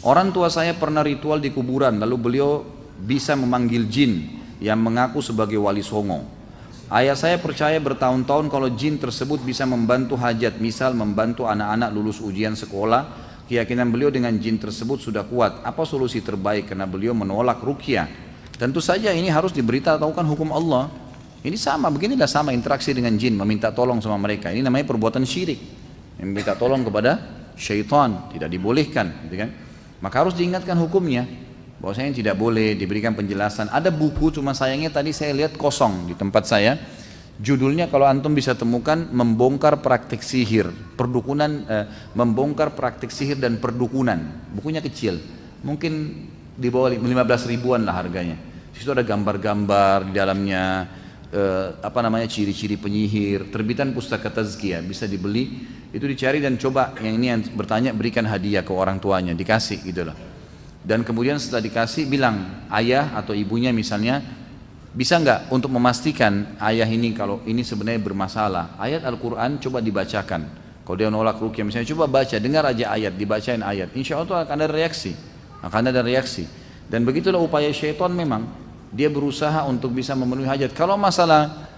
Orang tua saya pernah ritual di kuburan, lalu beliau bisa memanggil jin yang mengaku sebagai wali songo. Ayah saya percaya bertahun-tahun kalau jin tersebut bisa membantu hajat, misal membantu anak-anak lulus ujian sekolah. Keyakinan beliau dengan jin tersebut sudah kuat. Apa solusi terbaik karena beliau menolak ruqyah? Tentu saja ini harus diberitahukan hukum Allah. Ini sama, beginilah sama interaksi dengan jin, meminta tolong sama mereka. Ini namanya perbuatan syirik. Meminta tolong kepada syaitan, tidak dibolehkan, gitu kan? Maka harus diingatkan hukumnya. Bahwasanya tidak boleh, diberikan penjelasan. Ada buku, cuma sayangnya tadi saya lihat kosong di tempat saya. Judulnya kalau antum bisa temukan, membongkar praktik sihir, perdukunan, membongkar praktik sihir dan perdukunan. Bukunya kecil, mungkin di bawah 15 ribuan lah harganya. Di situ ada gambar-gambar di dalamnya, ciri-ciri penyihir. Terbitan Pustaka Tazkiyah, bisa dibeli. Itu dicari dan coba yang ini yang bertanya berikan hadiah ke orang tuanya, dikasih gitu loh. Dan kemudian setelah dikasih bilang ayah atau ibunya misalnya, bisa nggak untuk memastikan ayah ini kalau ini sebenarnya bermasalah, ayat Al-Quran coba dibacakan. Kalau dia nolak ruqyah misalnya, coba baca, dengar aja ayat, dibacain ayat, insya Allah akan ada reaksi, dan begitulah upaya syaitan. Memang dia berusaha untuk bisa memenuhi hajat. Kalau masalah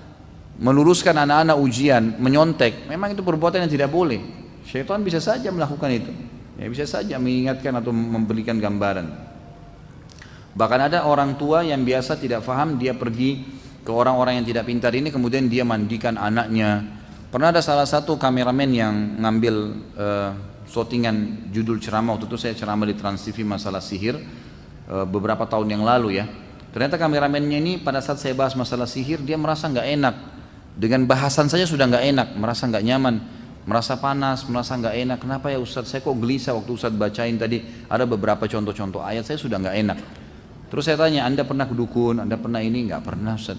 meluruskan anak-anak ujian, menyontek, memang itu perbuatan yang tidak boleh. Syaitan bisa saja melakukan itu, ya bisa saja mengingatkan atau memberikan gambaran. Bahkan ada orang tua yang biasa tidak paham, dia pergi ke orang-orang yang tidak pintar ini, kemudian dia mandikan anaknya. Pernah ada salah satu kameramen yang ngambil shootingan judul ceramah, waktu itu saya ceramah di Trans TV masalah sihir beberapa tahun yang lalu ya. Ternyata kameramennya ini pada saat saya bahas masalah sihir, dia merasa nggak enak. Dengan bahasan saja sudah nggak enak, merasa nggak nyaman, merasa panas, merasa nggak enak. Kenapa ya Ustadz, saya kok gelisah waktu Ustadz bacain tadi, ada beberapa contoh-contoh ayat, saya sudah nggak enak. Terus saya tanya, Anda pernah kedukun, Anda pernah ini? Nggak pernah Ustaz.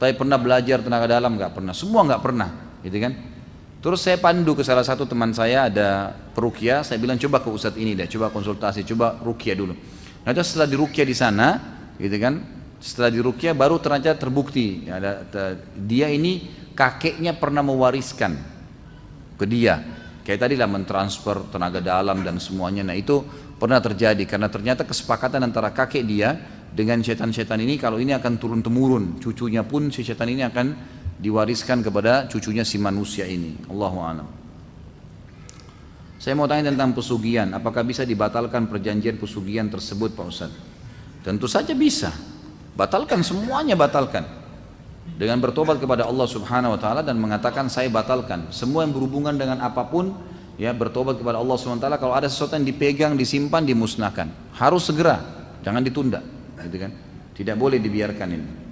Tapi pernah belajar tenaga dalam? Nggak pernah. Semua nggak pernah, gitu kan? Terus saya pandu ke salah satu teman saya, ada peruqyah, saya bilang coba ke Ustadz ini deh, coba konsultasi, coba ruqyah dulu. Nah itu setelah diruqyah di sana, gitu kan? Setelah diruqyah baru ternyata terbukti, dia ini kakeknya pernah mewariskan ke dia. Kayak tadi lah mentransfer tenaga dalam dan semuanya. Nah itu pernah terjadi karena ternyata kesepakatan antara kakek dia dengan setan-setan ini, kalau ini akan turun-temurun, cucunya pun si setan ini akan diwariskan kepada cucunya si manusia ini. Allahu a'lam. Saya mau tanya tentang pesugihan, apakah bisa dibatalkan perjanjian pesugihan tersebut Pak Ustaz? Tentu saja bisa. Batalkan, semuanya batalkan. Dengan bertobat kepada Allah Subhanahu wa taala dan mengatakan saya batalkan semua yang berhubungan dengan apapun, ya, bertobat kepada Allah Subhanahu wa taala. Kalau ada sesuatu yang dipegang, disimpan, dimusnahkan, harus segera, jangan ditunda, gitu kan? Tidak boleh dibiarkan ini.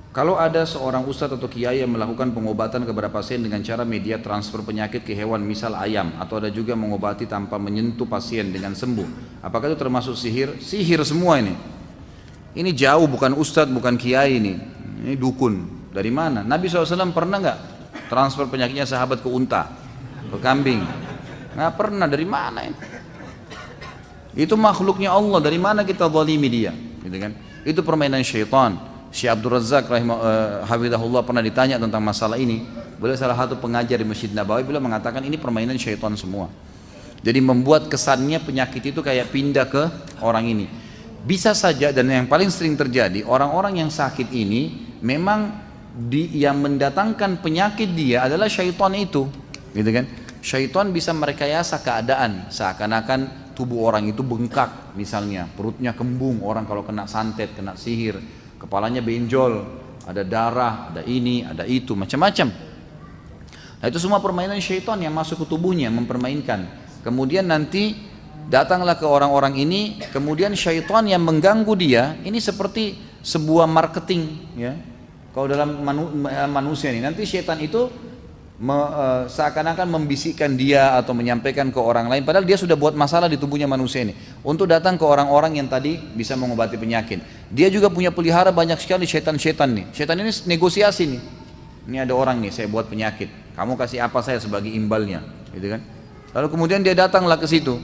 Kalau ada seorang ustadz atau kiai yang melakukan pengobatan kepada pasien dengan cara media transfer penyakit ke hewan, misal ayam, atau ada juga mengobati tanpa menyentuh pasien dengan sembuh, apakah itu termasuk sihir? Sihir semua ini. Ini jauh, bukan ustadz, bukan kiai ini dukun. Dari mana? Nabi SAW pernah nggak transfer penyakitnya sahabat ke unta, ke kambing? Nggak pernah. Dari mana ini? Itu makhluknya Allah. Dari mana kita zalimi dia? Gitu kan? Itu permainan syaitan. Syekh Abdul Razak hafizahullah pernah ditanya tentang masalah ini. Beliau salah satu pengajar di Masjid Nabawi, beliau mengatakan ini permainan syaitan semua. Jadi membuat kesannya penyakit itu kayak pindah ke orang ini. Bisa saja, dan yang paling sering terjadi, orang-orang yang sakit ini memang yang mendatangkan penyakit dia adalah syaitan itu, gitu kan? Syaitan bisa merekayasa keadaan seakan-akan tubuh orang itu bengkak, misalnya perutnya kembung, orang kalau kena santet, kena sihir, kepalanya benjol, ada darah, ada ini, ada itu, macam-macam. Nah itu semua permainan syaitan yang masuk ke tubuhnya, mempermainkan. Kemudian nanti datanglah ke orang-orang ini, kemudian syaitan yang mengganggu dia, ini seperti sebuah marketing, ya. Kalau dalam manusia ini, nanti syaitan itu seakan-akan membisikkan dia atau menyampaikan ke orang lain, padahal dia sudah buat masalah di tubuhnya manusia ini, untuk datang ke orang-orang yang tadi bisa mengobati penyakit. Dia juga punya pelihara banyak sekali syaitan-syaitan nih. Syaitan ini negosiasi nih. Ini ada orang nih, saya buat penyakit, kamu kasih apa saya sebagai imbalnya, gitu kan? Lalu kemudian dia datanglah ke situ.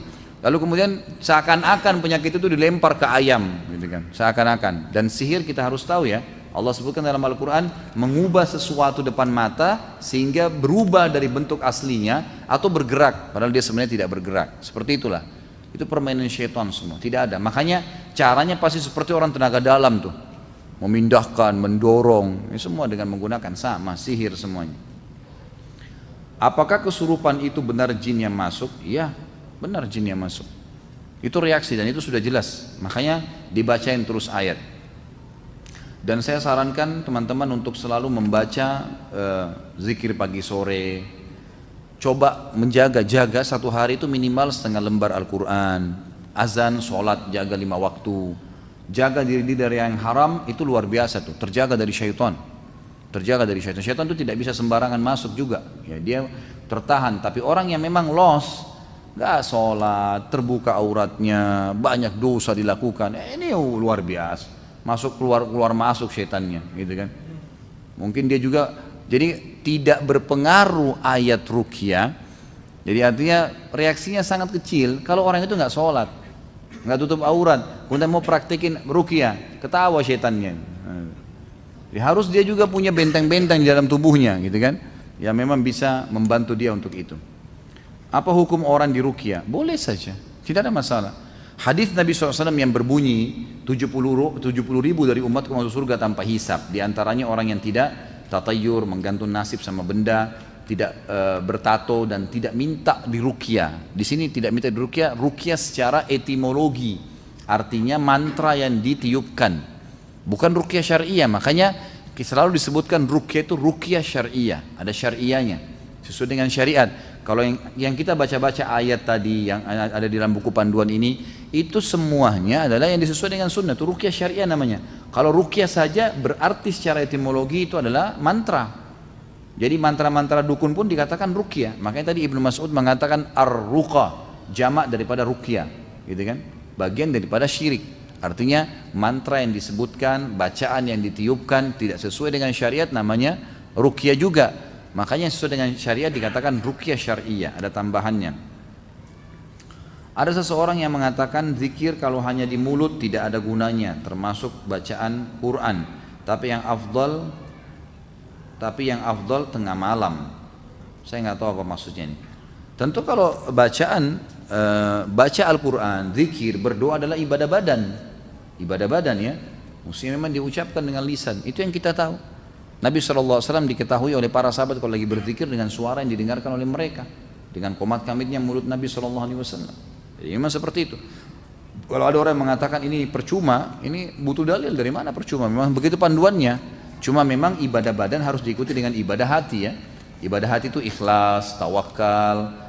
Lalu kemudian seakan-akan penyakit itu dilempar ke ayam, gitu kan? Seakan-akan. Dan sihir kita harus tahu ya, Allah sebutkan dalam Al-Quran, mengubah sesuatu depan mata sehingga berubah dari bentuk aslinya atau bergerak, padahal dia sebenarnya tidak bergerak. Seperti itulah. Itu permainan syaitan semua, tidak ada. Makanya caranya pasti seperti orang tenaga dalam tuh, memindahkan, mendorong, ini semua dengan menggunakan sama, sihir semuanya. Apakah kesurupan itu benar jin yang masuk? Iya, benar jin yang masuk. Itu reaksi dan itu sudah jelas. Makanya dibacain terus ayat. Dan saya sarankan teman-teman untuk selalu membaca zikir pagi sore. Coba menjaga-jaga satu hari itu minimal setengah lembar Al-Quran. Azan, sholat, jaga 5 waktu. Jaga diri dari yang haram, itu luar biasa tuh. Terjaga dari syaitan. Terjaga dari syaitan. Syaitan itu tidak bisa sembarangan masuk juga. Ya, dia tertahan. Tapi orang yang memang lost, gak sholat, terbuka auratnya, banyak dosa dilakukan. Ini luar biasa. Masuk keluar masuk syaitannya, gitu kan. Mungkin dia juga, jadi tidak berpengaruh ayat ruqyah. Jadi artinya reaksinya sangat kecil kalau orang itu nggak sholat, nggak tutup aurat, kemudian mau praktekin ruqyah, ketawa syaitannya. Jadi harus dia juga punya benteng-benteng di dalam tubuhnya, gitu kan, yang memang bisa membantu dia untuk itu. Apa hukum orang di ruqyah? Boleh saja, tidak ada masalah. Hadis Nabi SAW yang berbunyi 70 ribu dari umatku masuk surga tanpa hisab. Di antaranya orang yang tidak tatayur, menggantung nasib sama benda, tidak bertato dan tidak minta diruqyah. Di sini tidak minta diruqyah, ruqyah secara etimologi, artinya mantra yang ditiupkan, bukan ruqyah syariah. Makanya selalu disebutkan ruqyah itu ruqyah syariah, ada syariahnya, sesuai dengan syariat. Kalau yang kita baca-baca ayat tadi yang ada di dalam buku panduan ini, itu semuanya adalah yang disesuaikan dengan sunnah, itu ruqyah syariah namanya. Kalau ruqyah saja berarti secara etimologi itu adalah mantra. Jadi mantra-mantra dukun pun dikatakan ruqyah. Makanya tadi Ibnu Mas'ud mengatakan ar-ruqa, jamak daripada ruqyah, gitu kan? Bagian daripada syirik. Artinya mantra yang disebutkan, bacaan yang ditiupkan tidak sesuai dengan syariat namanya ruqyah juga. Makanya sesuai dengan syariat dikatakan ruqyah syariah, ada tambahannya. Ada seseorang yang mengatakan zikir kalau hanya di mulut tidak ada gunanya, termasuk bacaan Quran. Tapi yang afdal tengah malam. Saya nggak tahu apa maksudnya ini. Tentu kalau baca Al-Quran, zikir, berdoa adalah ibadah badan. Ibadah badan ya, mesti memang diucapkan dengan lisan. Itu yang kita tahu. Nabi SAW diketahui oleh para sahabat kalau lagi berzikir dengan suara yang didengarkan oleh mereka, dengan komat kamitnya mulut Nabi SAW. Jadi memang seperti itu. Kalau ada orang yang mengatakan ini percuma, ini butuh dalil. Dari mana percuma? Memang begitu panduannya. Cuma memang ibadah badan harus diikuti dengan ibadah hati ya. Ibadah hati itu ikhlas, tawakal,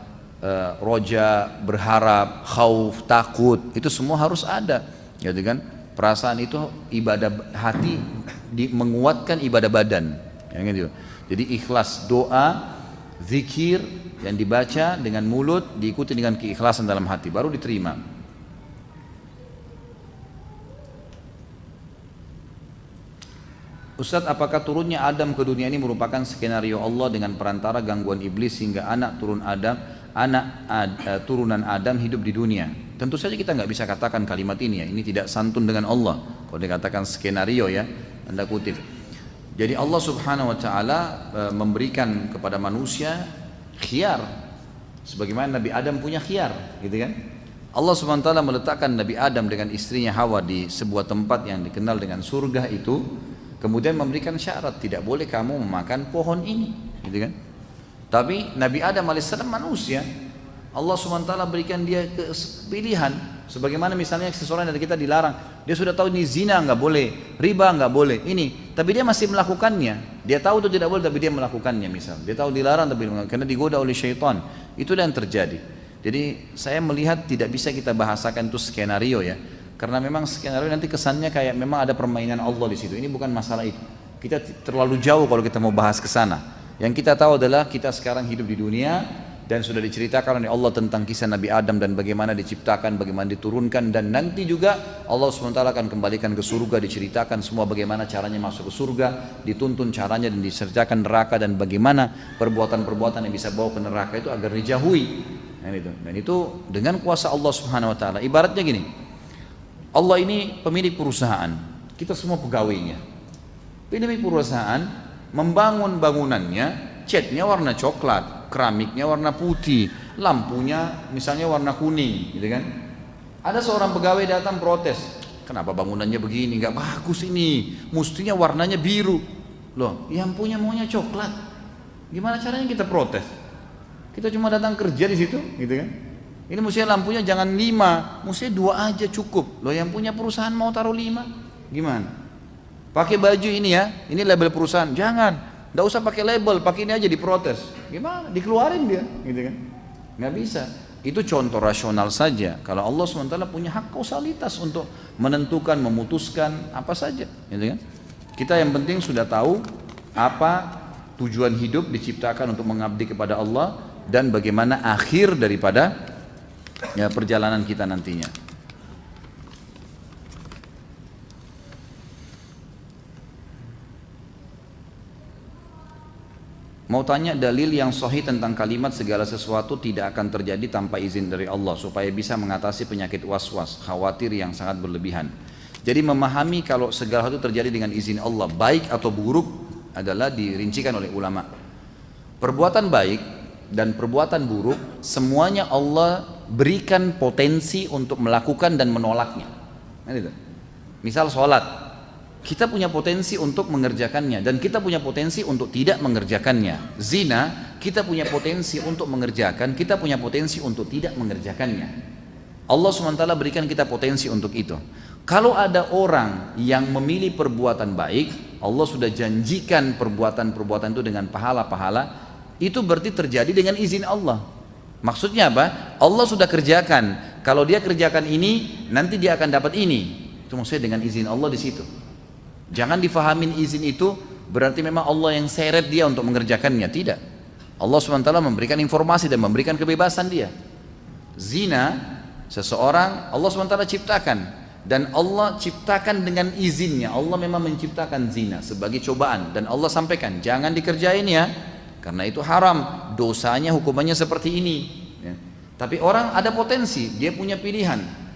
roja, berharap, khauf, takut. Itu semua harus ada, gitu kan? Perasaan itu ibadah hati menguatkan ibadah badan, ya, gitu. Jadi ikhlas doa, zikir yang dibaca dengan mulut diikuti dengan keikhlasan dalam hati baru diterima. Ustadz, apakah turunnya Adam ke dunia ini merupakan skenario Allah dengan perantara gangguan iblis hingga turunan Adam hidup di dunia? Tentu saja kita nggak bisa katakan kalimat ini ya, ini tidak santun dengan Allah. Kalau dikatakan skenario ya, Anda kutip. Jadi Allah Subhanahu Wa Taala memberikan kepada manusia khiyar, sebagaimana Nabi Adam punya khiyar, gitu kan? Allah Subhanahu Wa Taala meletakkan Nabi Adam dengan istrinya Hawa di sebuah tempat yang dikenal dengan surga itu, kemudian memberikan syarat tidak boleh kamu memakan pohon ini, gitu kan? Tapi Nabi Adam alaihissalam manusia. Allah SWT berikan dia pilihan. Sebagaimana misalnya seseorang dari kita dilarang, dia sudah tahu ini zina nggak boleh, riba nggak boleh, ini, tapi dia masih melakukannya. Dia tahu itu tidak boleh, tapi dia melakukannya. Misal, dia tahu dilarang, tapi karena digoda oleh syaitan. Itulah yang terjadi. Jadi saya melihat tidak bisa kita bahasakan itu skenario ya, karena memang skenario nanti kesannya kayak memang ada permainan Allah di situ. Ini bukan masalah itu. Kita terlalu jauh kalau kita mau bahas ke sana. Yang kita tahu adalah kita sekarang hidup di dunia. Dan sudah diceritakan oleh Allah tentang kisah Nabi Adam dan bagaimana diciptakan, bagaimana diturunkan, dan nanti juga Allah SWT akan kembalikan ke surga, diceritakan semua bagaimana caranya masuk ke surga, dituntun caranya dan diceritakan neraka dan bagaimana perbuatan-perbuatan yang bisa bawa ke neraka itu agar dijauhi. Dan itu dengan kuasa Allah Subhanahu Wa Taala. Ibaratnya gini, Allah ini pemilik perusahaan, kita semua pegawainya. Pemilik perusahaan membangun bangunannya, catnya warna coklat, keramiknya warna putih, lampunya misalnya warna kuning, gitu kan. Ada seorang pegawai datang protes, kenapa bangunannya begini, nggak bagus ini, mestinya warnanya biru. Loh, yang punya maunya coklat. Gimana caranya kita protes? Kita cuma datang kerja di situ, gitu kan. Ini mestinya lampunya jangan 5, mestinya 2 aja cukup. Loh, yang punya perusahaan mau taruh 5, gimana? Pakai baju ini ya, ini label perusahaan, jangan, nggak usah pakai label, pakai ini aja, diprotes. Gimana? Dikeluarin dia, gitu kan? Nggak bisa. Itu contoh rasional saja. Kalau Allah SWT punya hak kausalitas untuk menentukan, memutuskan apa saja, gitu kan? Kita yang penting sudah tahu apa tujuan hidup diciptakan untuk mengabdi kepada Allah dan bagaimana akhir daripada ya, perjalanan kita nantinya. Mau tanya dalil yang sahih tentang kalimat segala sesuatu tidak akan terjadi tanpa izin dari Allah supaya bisa mengatasi penyakit was-was, khawatir yang sangat berlebihan. Jadi memahami kalau segala sesuatu terjadi dengan izin Allah, baik atau buruk adalah dirincikan oleh ulama. Perbuatan baik dan perbuatan buruk semuanya Allah berikan potensi untuk melakukan dan menolaknya. Misal sholat, kita punya potensi untuk mengerjakannya dan kita punya potensi untuk tidak mengerjakannya. Zina, kita punya potensi untuk mengerjakan, kita punya potensi untuk tidak mengerjakannya. Allah SWT berikan kita potensi untuk itu. Kalau ada orang yang memilih perbuatan baik, Allah sudah janjikan perbuatan-perbuatan itu dengan pahala-pahala, itu berarti terjadi dengan izin Allah. Maksudnya apa? Allah sudah kerjakan. Kalau dia kerjakan ini, nanti dia akan dapat ini. Itu maksudnya dengan izin Allah di situ. Jangan difahamin izin itu berarti memang Allah yang seret dia untuk mengerjakannya. Tidak. Allah SWT memberikan informasi dan memberikan kebebasan dia. Zina, seseorang Allah SWT ciptakan dan Allah ciptakan dengan izinnya. Allah memang menciptakan zina sebagai cobaan dan Allah sampaikan jangan dikerjain ya, karena itu haram, dosanya hukumannya seperti ini ya. Tapi orang ada potensi, dia punya pilihan.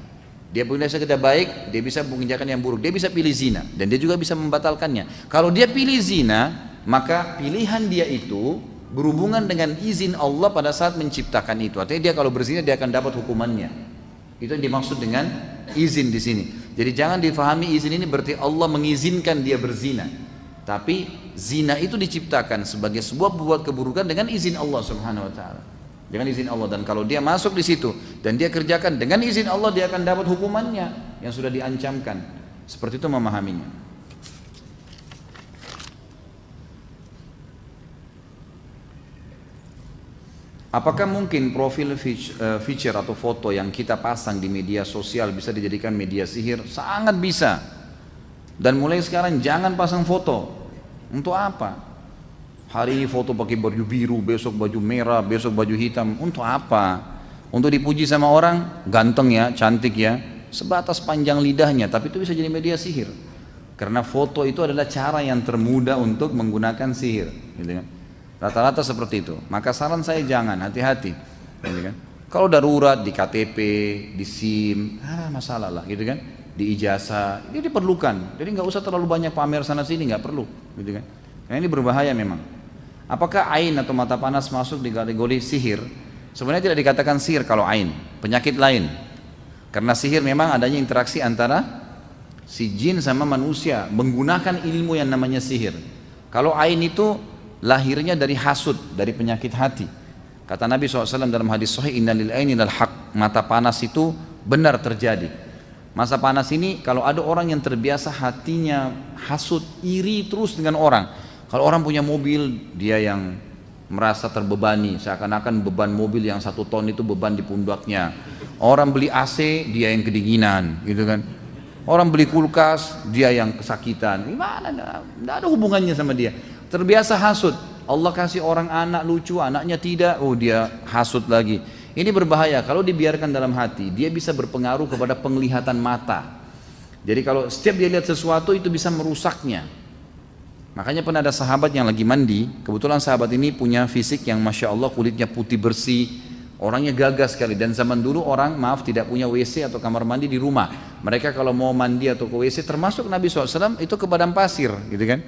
Dia punya sekedar baik, dia bisa mengerjakan yang buruk, dia bisa pilih zina dan dia juga bisa membatalkannya. Kalau dia pilih zina, maka pilihan dia itu berhubungan dengan izin Allah pada saat menciptakan itu. Artinya dia kalau berzina dia akan dapat hukumannya. Itu yang dimaksud dengan izin di sini. Jadi jangan difahami izin ini berarti Allah mengizinkan dia berzina. Tapi zina itu diciptakan sebagai sebuah buat keburukan dengan izin Allah Subhanahu wa taala. Dengan izin Allah, dan kalau dia masuk di situ dan dia kerjakan dengan izin Allah, dia akan dapat hukumannya yang sudah diancamkan. Seperti itu memahaminya. Apakah mungkin profil feature atau foto yang kita pasang di media sosial bisa dijadikan media sihir? Sangat bisa. Dan mulai sekarang jangan pasang foto. Untuk apa? Hari ini foto pakai baju biru, besok baju merah, besok baju hitam. Untuk apa? Untuk dipuji sama orang, ganteng ya, cantik ya, sebatas panjang lidahnya, tapi itu bisa jadi media sihir. Karena foto itu adalah cara yang termudah untuk menggunakan sihir, gitu kan? Rata-rata seperti itu. Maka saran saya jangan, hati-hati, gitu kan? Kalau darurat di KTP, di SIM, masalah lah, gitu kan? Di ijazah, ini diperlukan. Jadi nggak usah terlalu banyak pamer sana sini, nggak perlu, gitu kan? Karena ini berbahaya memang. Apakah ain atau mata panas masuk di kategori sihir? Sebenarnya tidak dikatakan sihir kalau ain, penyakit lain. Karena sihir memang adanya interaksi antara si jin sama manusia menggunakan ilmu yang namanya sihir. Kalau ain itu lahirnya dari hasud, dari penyakit hati. Kata Nabi SAW dalam hadis sahih, inna lil aini lal haq, mata panas itu benar terjadi. Masa panas ini kalau ada orang yang terbiasa hatinya hasud, iri terus dengan orang. Kalau orang punya mobil, dia yang merasa terbebani, seakan-akan beban mobil yang 1 ton itu beban di pundaknya. Orang beli AC, dia yang kedinginan, gitu kan. Orang beli kulkas, dia yang kesakitan. Gimana? Tidak ada hubungannya sama dia. Terbiasa hasud. Allah kasih orang anak lucu, anaknya tidak, oh dia hasud lagi. Ini berbahaya. Kalau dibiarkan dalam hati, dia bisa berpengaruh kepada penglihatan mata. Jadi kalau setiap dia lihat sesuatu itu bisa merusaknya. Makanya pernah ada sahabat yang lagi mandi, kebetulan sahabat ini punya fisik yang Masya Allah, kulitnya putih bersih, orangnya gagah sekali. Dan zaman dulu orang tidak punya WC atau kamar mandi di rumah. Mereka kalau mau mandi atau ke WC, termasuk Nabi SAW itu ke padang pasir, gitu kan.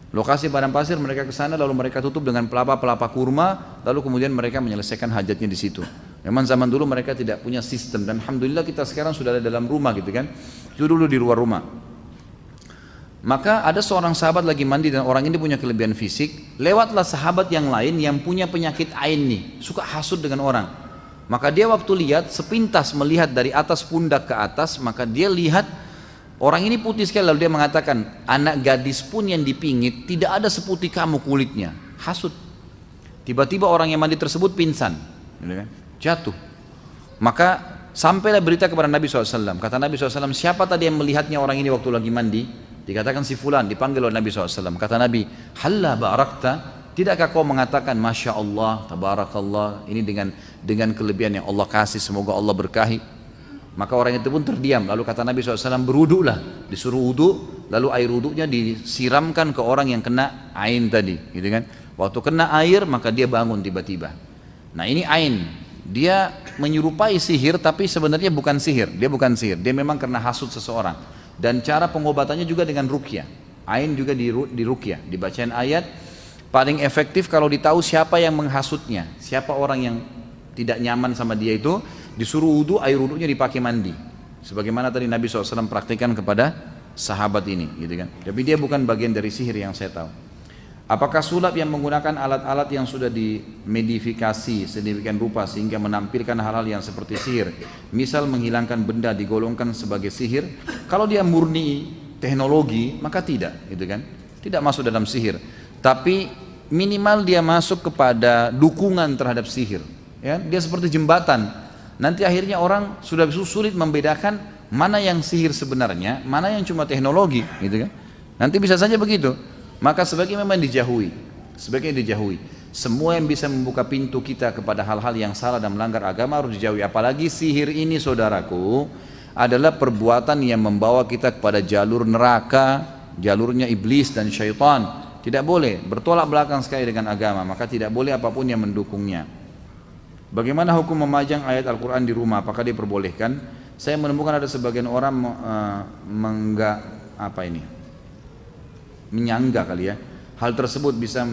Lokasi padang pasir mereka ke sana lalu mereka tutup dengan pelapa-pelapa kurma, lalu kemudian mereka menyelesaikan hajatnya di situ. Memang zaman dulu mereka tidak punya sistem dan alhamdulillah kita sekarang sudah ada dalam rumah gitu kan. Itu dulu di luar rumah. Maka ada seorang sahabat lagi mandi dan orang ini punya kelebihan fisik, lewatlah sahabat yang lain yang punya penyakit ain nih, suka hasut dengan orang. Maka dia waktu lihat sepintas melihat dari atas pundak ke atas, maka dia lihat orang ini putih sekali, lalu dia mengatakan, anak gadis pun yang dipingit tidak ada seputih kamu kulitnya. Hasut. Tiba-tiba orang yang mandi tersebut pingsan, jatuh. Maka sampailah berita kepada Nabi SAW. Kata Nabi SAW, siapa tadi yang melihatnya orang ini waktu lagi mandi? Dikatakan si fulan, dipanggil oleh Nabi SAW. Kata Nabi, halla barakta, tidakkah kau mengatakan Masya Allah, tabarakallah, ini dengan kelebihan yang Allah kasih, semoga Allah berkahi. Maka orang itu pun terdiam. Lalu kata Nabi SAW, berwudulah, disuruh wudu, lalu air wudunya disiramkan ke orang yang kena ain tadi, gitu kan? Waktu kena air maka dia bangun tiba-tiba. Nah ini ain, dia menyerupai sihir tapi sebenarnya bukan sihir. Dia bukan sihir, dia memang kena hasut seseorang. Dan cara pengobatannya juga dengan ruqyah. Ain juga di ruqyah, dibacain ayat. Paling efektif kalau ditahu siapa yang menghasutnya, siapa orang yang tidak nyaman sama dia itu, disuruh wudu, air wudunya dipakai mandi. Sebagaimana tadi Nabi SAW praktikkan kepada sahabat ini, gitu kan. Tapi dia bukan bagian dari sihir yang saya tahu. Apakah sulap yang menggunakan alat-alat yang sudah dimodifikasi sedemikian rupa sehingga menampilkan hal-hal yang seperti sihir, misal menghilangkan benda digolongkan sebagai sihir? Kalau dia murni teknologi maka tidak, gitu kan. Tidak masuk dalam sihir. Tapi minimal dia masuk kepada dukungan terhadap sihir. Ya, dia seperti jembatan. Nanti akhirnya orang sudah sulit membedakan mana yang sihir sebenarnya, mana yang cuma teknologi, gitu kan? Nanti bisa saja begitu. Maka sebaiknya memang dijauhi. Sebaiknya dijauhi. Semua yang bisa membuka pintu kita kepada hal-hal yang salah dan melanggar agama harus dijauhi. Apalagi sihir ini, saudaraku, adalah perbuatan yang membawa kita kepada jalur neraka, jalurnya iblis dan syaitan. Tidak boleh, bertolak belakang sekali dengan agama. Maka tidak boleh apapun yang mendukungnya. Bagaimana hukum memajang ayat Al-Quran di rumah? Apakah diperbolehkan? Saya menemukan ada sebagian orang menyanggah kali ya. Hal tersebut bisa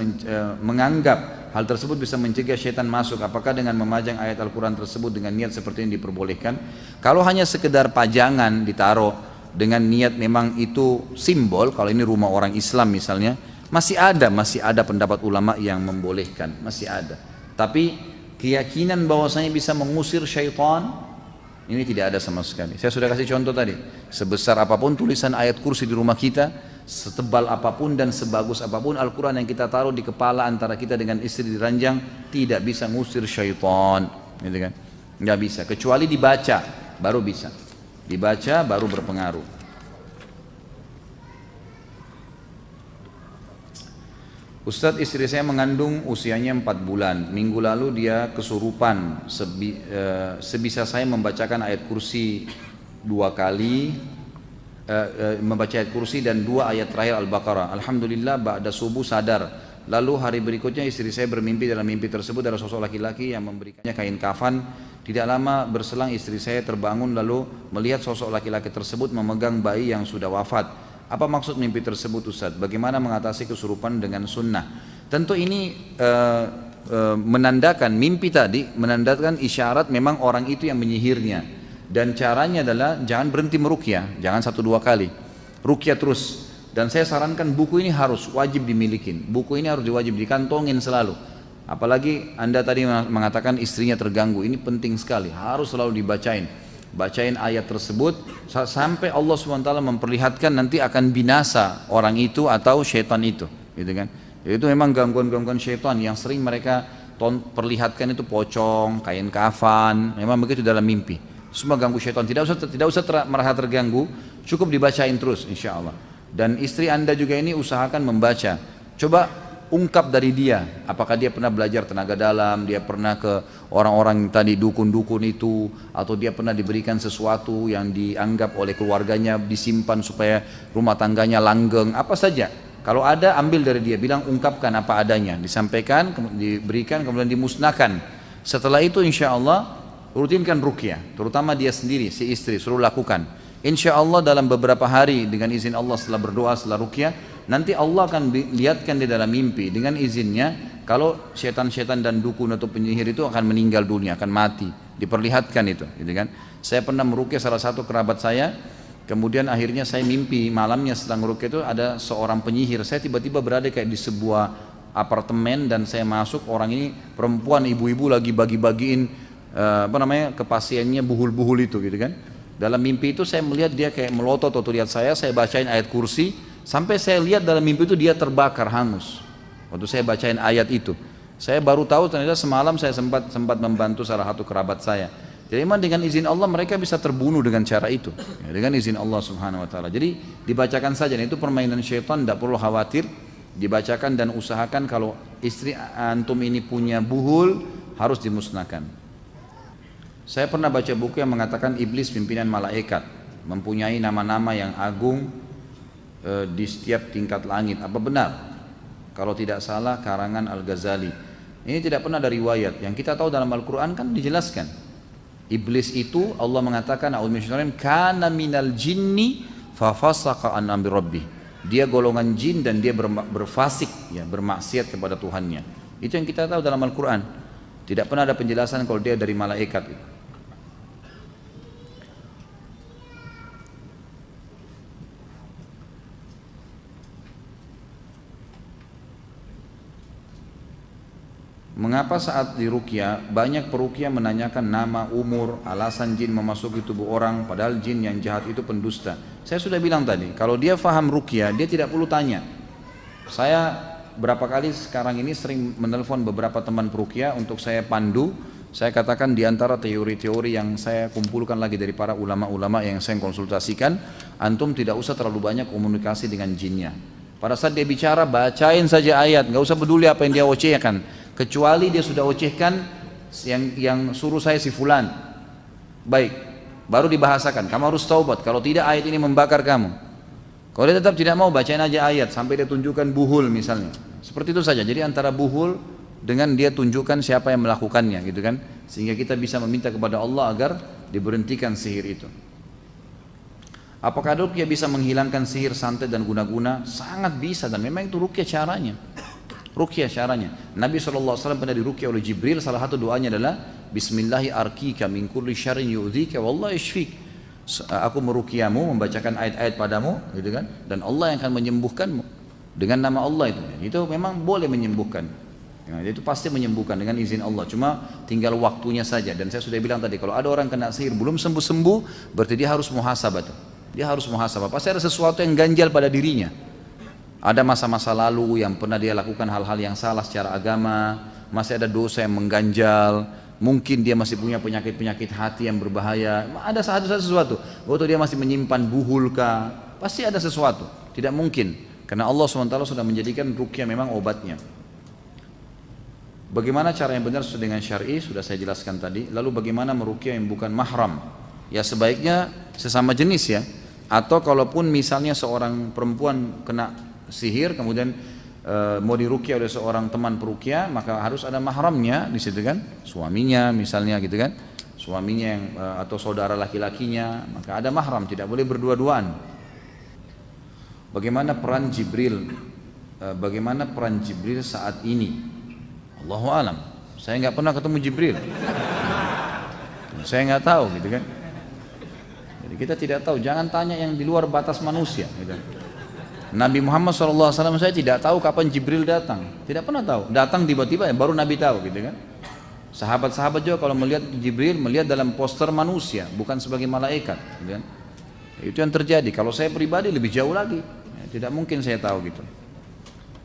menganggap hal tersebut bisa mencegah syaitan masuk. Apakah dengan memajang ayat Al-Quran tersebut dengan niat seperti ini diperbolehkan? Kalau hanya sekedar pajangan ditaruh dengan niat memang itu simbol, kalau ini rumah orang Islam misalnya, masih ada pendapat ulama yang membolehkan, masih ada. Tapi keyakinan bahwasanya bisa mengusir syaitan ini tidak ada sama sekali. Saya sudah kasih contoh tadi, sebesar apapun tulisan ayat kursi di rumah kita, setebal apapun dan sebagus apapun Al-Quran yang kita taruh di kepala antara kita dengan istri di ranjang, tidak bisa mengusir syaitan, gitu kan? Nggak bisa, kecuali dibaca baru bisa, dibaca baru berpengaruh. Ustadz, istri saya mengandung usianya 4 bulan. Minggu lalu dia kesurupan. Sebisa saya membacakan ayat kursi 2 kali, membaca ayat kursi dan 2 ayat terakhir Al-Baqarah. Alhamdulillah ba'da subuh sadar. Lalu hari berikutnya istri saya bermimpi, dalam mimpi tersebut ada sosok laki-laki yang memberikannya kain kafan. Tidak lama berselang istri saya terbangun lalu melihat sosok laki-laki tersebut memegang bayi yang sudah wafat. Apa maksud mimpi tersebut Ustadz? Bagaimana mengatasi kesurupan dengan sunnah? Tentu ini menandakan mimpi tadi, menandakan isyarat memang orang itu yang menyihirnya. Dan caranya adalah jangan berhenti meruqyah, jangan 1-2 kali, ruqyah terus. Dan saya sarankan buku ini harus wajib dimiliki. Buku ini harus diwajib dikantongin selalu. Apalagi Anda tadi mengatakan istrinya terganggu, ini penting sekali, harus selalu dibacain. Bacain ayat tersebut sampai Allah SWT memperlihatkan nanti akan binasa orang itu atau syaitan itu, gitu kan? Itu memang gangguan-gangguan syaitan yang sering mereka perlihatkan itu pocong, kain kafan, memang begitu dalam mimpi. Semua ganggu syaitan. Tidak usah merasa terganggu, cukup dibacain terus insya Allah. Dan istri Anda juga ini usahakan membaca. Coba ungkap dari dia, apakah dia pernah belajar tenaga dalam, dia pernah ke orang-orang tadi dukun-dukun itu, atau dia pernah diberikan sesuatu yang dianggap oleh keluarganya disimpan supaya rumah tangganya langgeng, apa saja. Kalau ada ambil dari dia, bilang ungkapkan apa adanya, disampaikan, diberikan, kemudian dimusnahkan. Setelah itu insya Allah rutinkan ruqyah, terutama dia sendiri, si istri, suruh lakukan. Insya Allah dalam beberapa hari dengan izin Allah setelah berdoa, setelah ruqyah, Nanti Allah akan lihatkan di dalam mimpi dengan izinnya kalau setan-setan dan dukun atau penyihir itu akan meninggal dunia, akan mati. Diperlihatkan itu, gitu kan. Saya pernah meruqyah salah satu kerabat saya, kemudian akhirnya saya mimpi malamnya setelah meruqyah itu ada seorang penyihir. Saya tiba-tiba berada kayak di sebuah apartemen dan saya masuk, orang ini perempuan ibu-ibu lagi bagi-bagiin ke pasiennya buhul-buhul itu, gitu kan. Dalam mimpi itu saya melihat dia kayak melotot atau lihat saya bacain ayat kursi, sampai saya lihat dalam mimpi itu dia terbakar hangus. Waktu saya bacain ayat itu, saya baru tahu ternyata semalam saya sempat membantu salah satu kerabat saya. Jadi memang dengan izin Allah mereka bisa terbunuh dengan cara itu, ya, dengan izin Allah Subhanahu Wa Taala. Jadi dibacakan saja, itu permainan syaitan, tidak perlu khawatir. Dibacakan dan usahakan kalau istri antum ini punya buhul harus dimusnahkan. Saya pernah baca buku yang mengatakan iblis pimpinan malaikat, mempunyai nama-nama yang agung di setiap tingkat langit. Apa benar? Kalau tidak salah karangan Al-Ghazali. Ini tidak pernah ada riwayat. Yang kita tahu dalam Al-Quran kan dijelaskan. Iblis itu Allah mengatakan kana minal jinni fafasaqa an amri rabbih. Dia golongan jin dan dia berfasik, ya, bermaksiat kepada Tuhannya. Itu yang kita tahu dalam Al-Quran. Tidak pernah ada penjelasan kalau dia dari malaikat. Mengapa saat di ruqyah banyak peruqyah menanyakan nama, umur, alasan jin memasuki tubuh orang, padahal jin yang jahat itu pendusta. Saya sudah bilang tadi, kalau dia faham ruqyah dia tidak perlu tanya. Saya berapa kali sekarang ini sering menelpon beberapa teman peruqyah untuk saya pandu. Saya katakan di antara teori-teori yang saya kumpulkan lagi dari para ulama-ulama yang saya konsultasikan, antum tidak usah terlalu banyak komunikasi dengan jinnya. Pada saat dia bicara bacain saja ayat, nggak usah peduli apa yang dia ocehkan. Kecuali dia sudah ocehkan yang suruh saya si fulan, baik, baru dibahasakan, kamu harus taubat, kalau tidak ayat ini membakar kamu. Kalau dia tetap tidak mau, bacain aja ayat sampai dia tunjukkan buhul misalnya, seperti itu saja. Jadi antara buhul dengan dia tunjukkan siapa yang melakukannya, gitu kan, sehingga kita bisa meminta kepada Allah agar diberhentikan sihir itu. Apakah ruqyah bisa menghilangkan sihir, santet dan guna-guna? Sangat bisa, dan memang itu ruqyah caranya. Ruqyah caranya. Nabi SAW pernah diruqyah oleh Jibril, salah satu doanya adalah Bismillahi arkika min kulli syarrin yu'dhika wallahu yashfik. Aku meruqyahmu, membacakan ayat-ayat padamu, gitu kan? Dan Allah yang akan menyembuhkanmu dengan nama Allah itu. Itu memang boleh menyembuhkan. Ya, itu pasti menyembuhkan dengan izin Allah. Cuma tinggal waktunya saja. Dan saya sudah bilang tadi, kalau ada orang kena sihir belum sembuh-sembuh, berarti dia harus muhasabah. Dia harus muhasabah. Pasti ada sesuatu yang ganjal pada dirinya. Ada masa-masa lalu yang pernah dia lakukan hal-hal yang salah secara agama, masih ada dosa yang mengganjal, mungkin dia masih punya penyakit-penyakit hati yang berbahaya, ada sesuatu. Waktu dia masih menyimpan buhulka, pasti ada sesuatu. Tidak mungkin, karena Allah SWT sudah menjadikan ruqyah memang obatnya. Bagaimana cara yang benar sesuai dengan syar'i sudah saya jelaskan tadi. Lalu bagaimana meruqyah yang bukan mahram? Ya sebaiknya sesama jenis ya. Atau kalaupun misalnya seorang perempuan kena sihir kemudian mau diruqyah oleh seorang teman peruqyah, maka harus ada mahramnya di situ kan, suaminya misalnya gitu kan, suaminya yang atau saudara laki-lakinya, maka ada mahram, tidak boleh berdua-duaan. Bagaimana peran Jibril? Bagaimana peran Jibril saat ini? Allahu alam. Saya nggak pernah ketemu Jibril. Saya nggak tahu gitu kan. Jadi kita tidak tahu. Jangan tanya yang di luar batas manusia. Gitu. Nabi Muhammad SAW saya tidak tahu kapan Jibril datang, tidak pernah tahu. Datang tiba-tiba baru Nabi tahu, gitu kan? Sahabat-sahabat juga kalau melihat Jibril melihat dalam poster manusia, bukan sebagai malaikat, gitu kan? Itu yang terjadi. Kalau saya pribadi lebih jauh lagi, ya, tidak mungkin saya tahu gitu.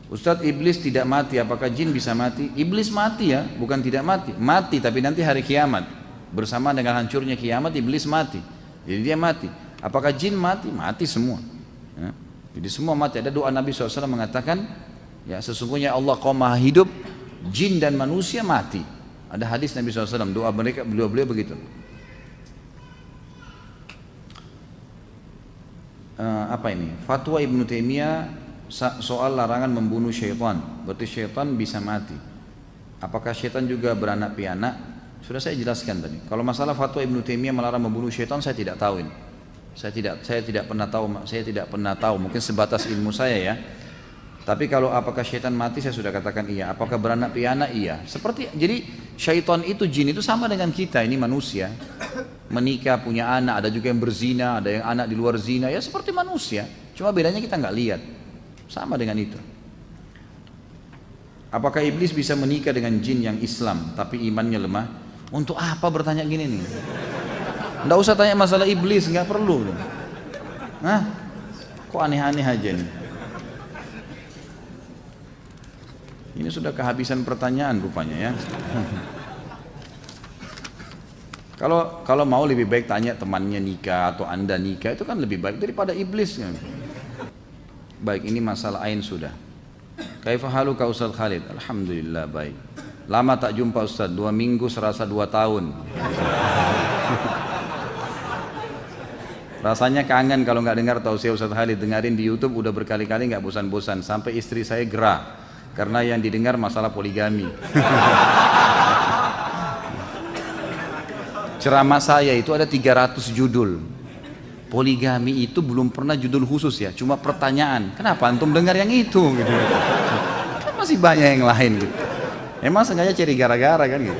Ustadz, iblis tidak mati, apakah jin bisa mati? Iblis mati ya, bukan tidak mati. Mati tapi nanti hari kiamat, bersama dengan hancurnya kiamat iblis mati. Jadi dia mati. Apakah jin mati? Mati semua. Ya. Jadi semua mati. Ada doa Nabi SAW mengatakan, ya sesungguhnya Allah Qaum Maha hidup, jin dan manusia mati. Ada hadis Nabi SAW, doa mereka beliau begitu. Apa ini? Fatwa Ibnu Taimiyah soal larangan membunuh syaitan. Berarti syaitan bisa mati. Apakah syaitan juga beranak pianak? Sudah saya jelaskan tadi. Kalau masalah fatwa Ibnu Taimiyah melarang membunuh syaitan, saya tidak tahu ini. Saya tidak pernah tahu, mungkin sebatas ilmu saya ya. Tapi kalau apakah syaitan mati, saya sudah katakan iya. Apakah beranak piana? Iya. Seperti jadi syaitan itu, jin itu sama dengan kita, ini manusia. Menikah, punya anak, ada juga yang berzina, ada yang anak di luar zina, ya seperti manusia. Cuma bedanya kita nggak lihat. Sama dengan itu. Apakah iblis bisa menikah dengan jin yang Islam tapi imannya lemah? Untuk apa bertanya gini nih? Nggak usah tanya masalah iblis, nggak perlu. Hah? Kok aneh-aneh aja nih? Ini sudah kehabisan pertanyaan rupanya ya. Kalau mau lebih baik tanya temannya nikah atau anda nikah, itu kan lebih baik daripada iblis. Baik, ini masalah ain sudah. Kaifa haluka Ustaz Khalid? Alhamdulillah baik. Lama tak jumpa Ustaz, 2 minggu serasa 2 tahun. Rasanya kangen kalau nggak dengar tausiah Ustaz Khalid. Dengarin di YouTube udah berkali-kali nggak bosan-bosan. Sampai istri saya gerah karena yang didengar masalah poligami. Ceramah saya itu ada 300 judul. Poligami itu belum pernah judul khusus ya, cuma pertanyaan. Kenapa antum dengar yang itu? Gitu. Kan masih banyak yang lain gitu. Emang sengaja cari gara-gara kan gitu.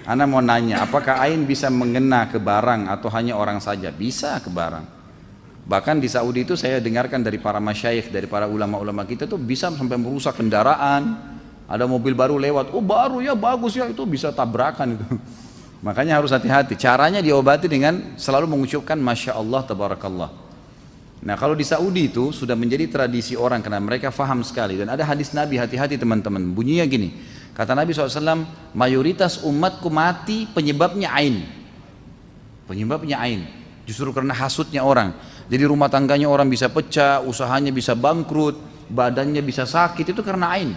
Ana mau nanya, apakah ain bisa mengena ke barang atau hanya orang saja? Bisa ke barang. Bahkan di Saudi itu saya dengarkan dari para masyayikh, dari para ulama-ulama kita tuh bisa sampai merusak kendaraan. Ada mobil baru lewat, oh baru ya, bagus ya, itu bisa tabrakan itu. Makanya harus hati-hati. Caranya diobati dengan selalu mengucapkan Masya Allah, Tabarakallah. Nah kalau di Saudi itu sudah menjadi tradisi orang karena mereka faham sekali. Dan ada hadis Nabi, hati-hati teman-teman. Bunyinya gini, kata Nabi SAW, mayoritas umatku mati penyebabnya ain. Penyebabnya ain. Justru karena hasutnya orang. Jadi rumah tangganya orang bisa pecah, usahanya bisa bangkrut, badannya bisa sakit, itu karena ain.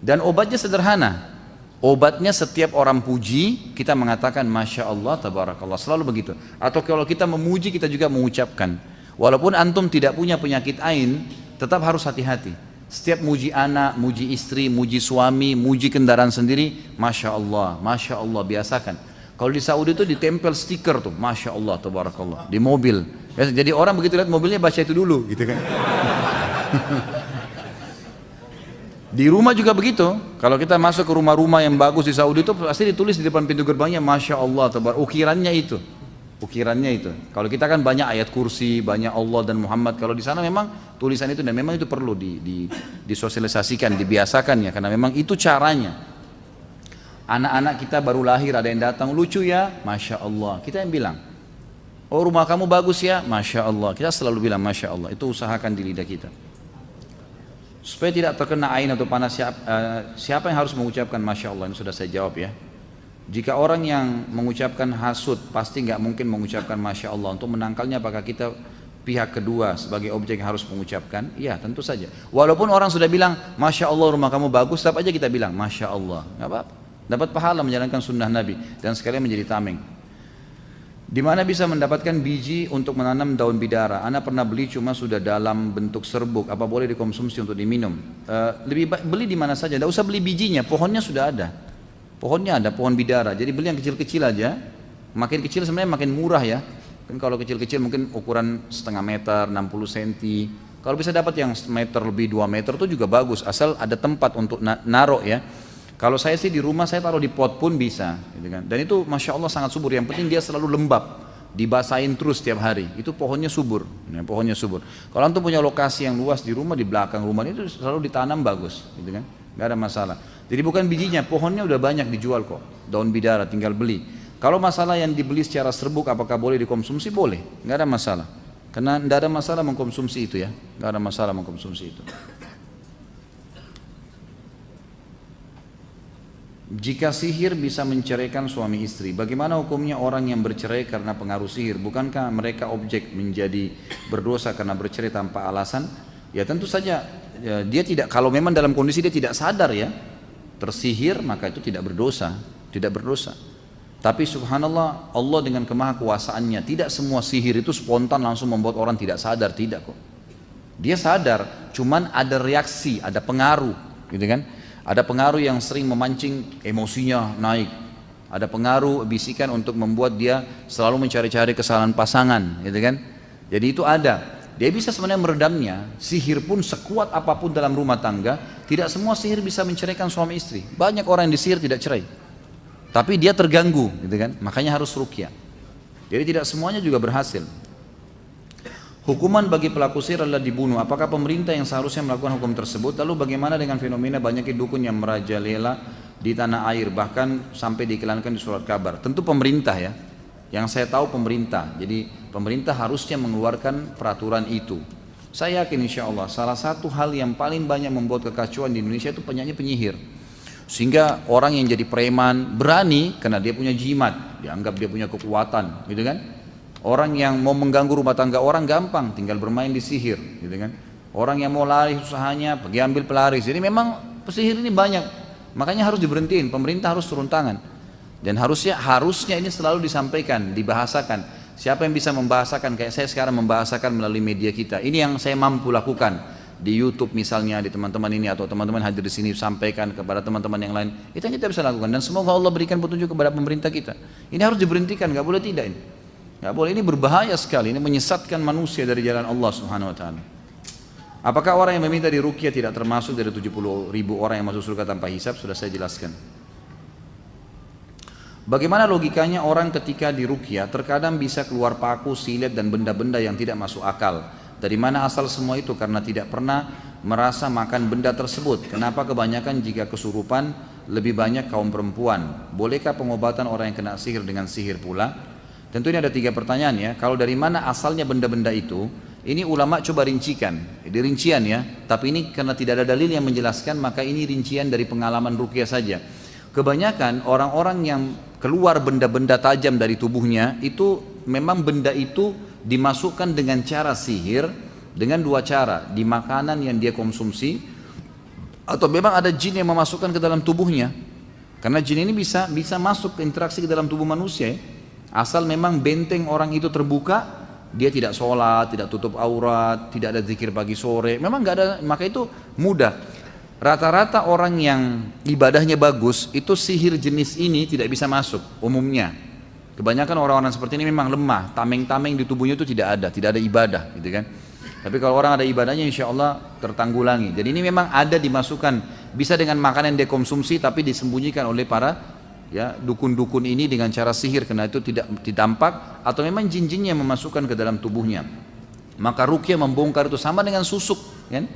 Dan obatnya sederhana. Obatnya setiap orang puji, kita mengatakan Masya Allah, Tabarakallah. Selalu begitu. Atau kalau kita memuji, kita juga mengucapkan. Walaupun antum tidak punya penyakit ain, tetap harus hati-hati. Setiap muji anak, muji istri, muji suami, muji kendaraan sendiri, Masya Allah, biasakan. Kalau di Saudi itu ditempel stiker tuh, Masya Allah, Tabarakallah, di mobil. Ya, jadi orang begitu lihat mobilnya baca itu dulu, gitu kan. Di rumah juga begitu. Kalau kita masuk ke rumah-rumah yang bagus di Saudi itu pasti ditulis di depan pintu gerbangnya Masya Allah, ukirannya itu. Ukirannya itu. Kalau kita kan banyak ayat kursi, banyak Allah dan Muhammad. Kalau di sana memang tulisan itu dan memang itu perlu disosialisasikan, dibiasakan ya, karena memang itu caranya. Anak-anak kita baru lahir ada yang datang, lucu ya, Masya Allah. Kita yang bilang, oh rumah kamu bagus ya, Masya Allah. Kita selalu bilang Masya Allah, itu usahakan di lidah kita. Supaya tidak terkena ain atau panas, siapa yang harus mengucapkan Masya Allah? Ini sudah saya jawab ya. Jika orang yang mengucapkan hasud, pasti nggak mungkin mengucapkan Masya Allah. Untuk menangkalnya apakah kita pihak kedua sebagai objek yang harus mengucapkan? Iya tentu saja. Walaupun orang sudah bilang Masya Allah rumah kamu bagus, tetap aja kita bilang Masya Allah, nggak apa-apa. Dapat pahala menjalankan sunnah Nabi dan sekalian menjadi tameng. Di mana bisa mendapatkan biji untuk menanam daun bidara? Ana pernah beli cuma sudah dalam bentuk serbuk. Apa boleh dikonsumsi untuk diminum? Lebih baik beli di mana saja. Tidak usah beli bijinya. Pohonnya sudah ada. Pohonnya ada, pohon bidara. Jadi beli yang kecil-kecil aja. Makin kecil sebenarnya makin murah ya. Kan kalau kecil-kecil mungkin ukuran setengah meter, 60 cm. Kalau bisa dapat yang meter lebih 2 meter itu juga bagus. Asal ada tempat untuk naruh ya. Kalau saya sih di rumah saya taruh di pot pun bisa, gitu kan. Dan itu Masya Allah sangat subur. Yang penting dia selalu lembab, dibasahin terus setiap hari. Itu pohonnya subur, ya, pohonnya subur. Kalau antum punya lokasi yang luas di rumah, di belakang rumah itu selalu ditanam bagus, gitu kan. Gak ada masalah. Jadi bukan bijinya, pohonnya udah banyak dijual kok. Daun bidara tinggal beli. Kalau masalah yang dibeli secara serbuk, apakah boleh dikonsumsi? Boleh, gak ada masalah. Karena gak ada masalah mengkonsumsi itu ya, gak ada masalah mengkonsumsi itu. Jika sihir bisa menceraikan suami istri, bagaimana hukumnya orang yang bercerai karena pengaruh sihir? Bukankah mereka objek menjadi berdosa karena bercerai tanpa alasan? Ya tentu saja ya, dia tidak, kalau memang dalam kondisi dia tidak sadar ya tersihir, maka itu tidak berdosa, tidak berdosa. Tapi subhanallah, Allah dengan kemahakuasaannya, tidak semua sihir itu spontan langsung membuat orang tidak sadar, tidak kok. Dia sadar, cuman ada reaksi, ada pengaruh, gitu kan? Ada pengaruh yang sering memancing emosinya naik. Ada pengaruh bisikan untuk membuat dia selalu mencari-cari kesalahan pasangan, gitu kan? Jadi itu ada. dia bisa sebenarnya meredamnya. Sihir pun sekuat apapun dalam rumah tangga, tidak semua sihir bisa menceraikan suami istri. Banyak orang yang disihir tidak cerai, tapi dia terganggu, gitu kan? Makanya harus ruqyah. Jadi tidak semuanya juga berhasil. Hukuman bagi pelaku sihir adalah dibunuh. Apakah pemerintah yang seharusnya melakukan hukum tersebut? Lalu bagaimana dengan fenomena banyaknya dukun yang merajalela di tanah air, bahkan sampai diiklankan di surat kabar? Tentu pemerintah ya. Yang saya tahu pemerintah. Jadi pemerintah harusnya mengeluarkan peraturan itu. Saya yakin insya Allah salah satu hal yang paling banyak membuat kekacauan di Indonesia itu penyanyi penyihir. Sehingga orang yang jadi preman berani karena dia punya jimat, dianggap dia punya kekuatan, gitu kan? Orang yang mau mengganggu rumah tangga orang gampang, tinggal bermain di sihir, gitu kan? Orang yang mau lari usahanya, pergi ambil pelaris. Jadi memang pesihir ini banyak, makanya harus diberhentiin. Pemerintah harus turun tangan, dan harusnya ini selalu disampaikan, dibahasakan. Siapa yang bisa membahasakan kayak saya sekarang membahasakan melalui media kita? Ini yang saya mampu lakukan di YouTube misalnya, di teman-teman ini atau teman-teman hadir di sini sampaikan kepada teman-teman yang lain. Itu yang kita bisa lakukan, dan semoga Allah berikan petunjuk kepada pemerintah kita. Ini harus diberhentikan, nggak boleh tidak ini. Nggak boleh, ini berbahaya sekali, ini menyesatkan manusia dari jalan Allah Subhanahu wa taala. Apakah orang yang meminta diruqyah tidak termasuk dari 70.000 orang yang masuk surga tanpa hisab? Sudah saya jelaskan. Bagaimana logikanya orang ketika diruqyah terkadang bisa keluar paku, silet dan benda-benda yang tidak masuk akal? Dari mana asal semua itu? Karena tidak pernah merasa makan benda tersebut. Kenapa kebanyakan jika kesurupan lebih banyak kaum perempuan? Bolehkah pengobatan orang yang kena sihir dengan sihir pula? Tentu ini ada 3 pertanyaan ya. Kalau dari mana asalnya benda-benda itu? Ini ulama coba rincikan, di rincian ya. Tapi ini karena tidak ada dalil yang menjelaskan, maka ini rincian dari pengalaman ruqyah saja. Kebanyakan orang-orang yang keluar benda-benda tajam dari tubuhnya itu memang benda itu dimasukkan dengan cara sihir dengan 2 cara, di makanan yang dia konsumsi atau memang ada jin yang memasukkan ke dalam tubuhnya. Karena jin ini bisa masuk ke interaksi ke dalam tubuh manusia ya. Asal memang benteng orang itu terbuka, dia tidak sholat, tidak tutup aurat, tidak ada zikir pagi sore, memang nggak ada, maka itu mudah. Rata-rata orang yang ibadahnya bagus, itu sihir jenis ini tidak bisa masuk umumnya. Kebanyakan orang-orang seperti ini memang lemah, tameng-tameng di tubuhnya itu tidak ada ibadah, gitu kan. Tapi kalau orang ada ibadahnya, insya Allah tertanggulangi. Jadi ini memang ada dimasukkan, bisa dengan makanan yang dia konsumsi, tapi disembunyikan oleh para ya dukun-dukun ini dengan cara sihir, karena itu tidak ditampak, atau memang jin-jinnya yang memasukkan ke dalam tubuhnya. Maka ruqyah membongkar itu sama dengan susuk kan?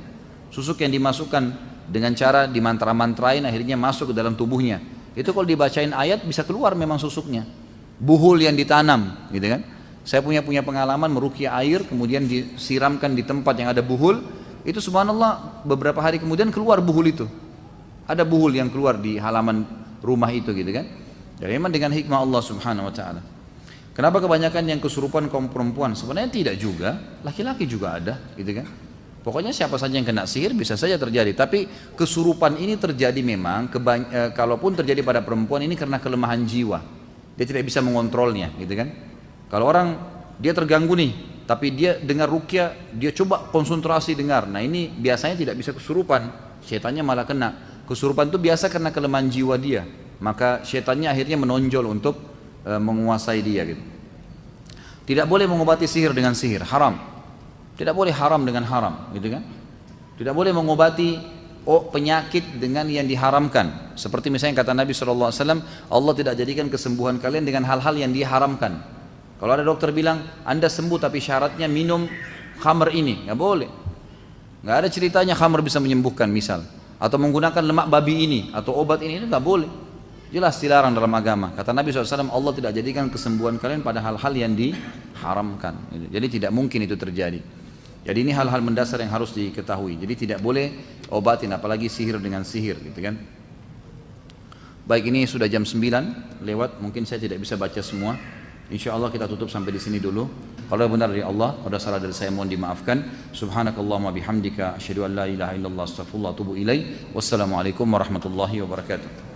Susuk yang dimasukkan dengan cara dimantra-mantrain akhirnya masuk ke dalam tubuhnya. Itu kalau dibacain ayat bisa keluar memang susuknya. Buhul yang ditanam gitu kan. Saya punya pengalaman meruqyah air kemudian disiramkan di tempat yang ada buhul, itu subhanallah beberapa hari kemudian keluar buhul itu. Ada buhul yang keluar di halaman rumah itu gitu kan. Jadi memang dengan hikmah Allah Subhanahu wa taala. Kenapa kebanyakan yang kesurupan kaum perempuan? Sebenarnya tidak juga, laki-laki juga ada gitu kan. Pokoknya siapa saja yang kena sihir bisa saja terjadi, tapi kesurupan ini terjadi memang kalaupun terjadi pada perempuan ini karena kelemahan jiwa. Dia tidak bisa mengontrolnya gitu kan. Kalau orang dia terganggu nih, tapi dia dengar ruqyah, dia coba konsentrasi dengar. Nah, ini biasanya tidak bisa kesurupan, setannya malah kena. Kesurupan itu biasa karena kelemahan jiwa dia, maka setannya akhirnya menonjol untuk menguasai dia gitu. Tidak boleh mengobati sihir dengan sihir, haram. Tidak boleh haram dengan haram, gitu kan? Tidak boleh mengobati penyakit dengan yang diharamkan. Seperti misalnya kata Nabi SAW, Allah tidak jadikan kesembuhan kalian dengan hal-hal yang diharamkan. Kalau ada dokter bilang Anda sembuh tapi syaratnya minum khamr ini, nggak boleh. Nggak ada ceritanya khamr bisa menyembuhkan misal. Atau menggunakan lemak babi ini atau obat ini nggak boleh, jelas dilarang dalam agama. Kata Nabi SAW, Allah tidak jadikan kesembuhan kalian pada hal-hal yang diharamkan. Jadi tidak mungkin itu terjadi. Jadi ini hal-hal mendasar yang harus diketahui. Jadi tidak boleh obatin, apalagi sihir dengan sihir, gitu kan. Baik, ini sudah jam 9 lewat, mungkin saya tidak bisa baca semua. Insya Allah kita tutup sampai di sini dulu. Kalau benar dari Allah, kalau salah dari saya mohon dimaafkan. Subhanakallahumma bihamdika asyhadu an la ilaha illallah astaghfirullah wa atubu ilaik. Wassalamualaikum warahmatullahi wabarakatuh.